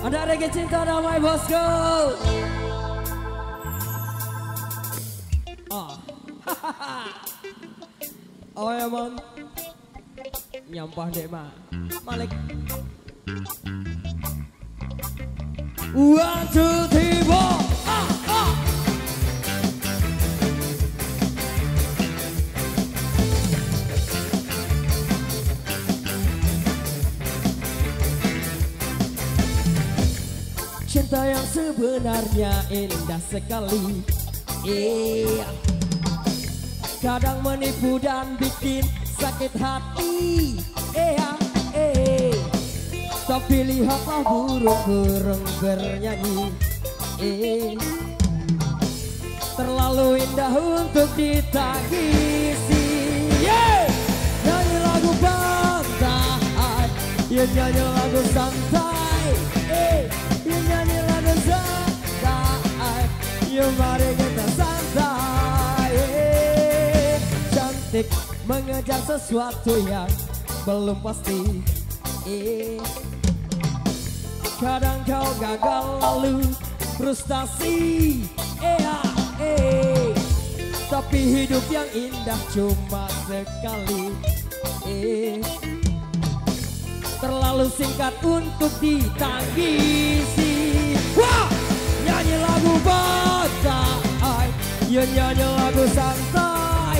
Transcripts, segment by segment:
Ada reggae cinta damai bosku. Oh emang nyampah dek mah Malik. 1, 2, 3, 4. Cinta yang sebenarnya indah sekali, kadang menipu dan bikin sakit hati, tapi lihatlah burung-burung bernyanyi, terlalu indah untuk ditangisi. Nyanyi lagu pantai, ya nyanyi lagu santai, nyanyi lagu santai, yuk mari kita santai. Cantik mengejar sesuatu yang belum pasti, kadang kau gagal lalu frustasi, tapi hidup yang indah cuma sekali, terlalu singkat untuk ditangisi. Wah! Nyanyi lagu pantai, ya nyanyi lagu santai,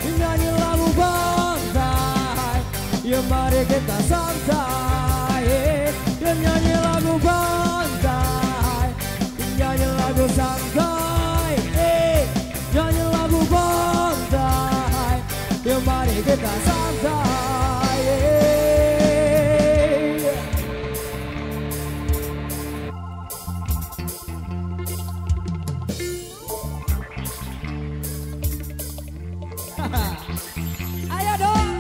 nyanyi lagu pantai, ya mari kita santai. Ya nyanyi lagu pantai, nyanyi lagu santai, nyanyi lagu pantai, ya mari kita santai. Ayo dong.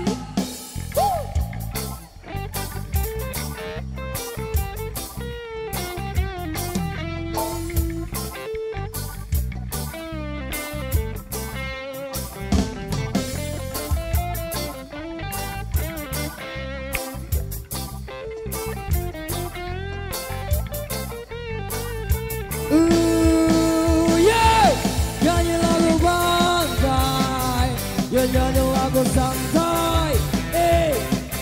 Nyanyi lagu pantai, ya nyanyi lagu santai,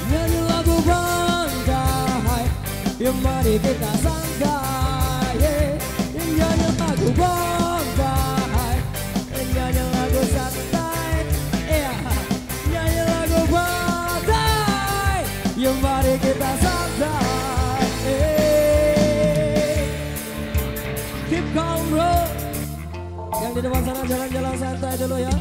nyanyi lagu pantai, ya mari kita santai. Nyanyi lagu pantai, nyanyi lagu santai, nyanyi lagu pantai, ya mari kita santai. Keep calm bro. Yang di depan sana jalan-jalan santai dulu ya.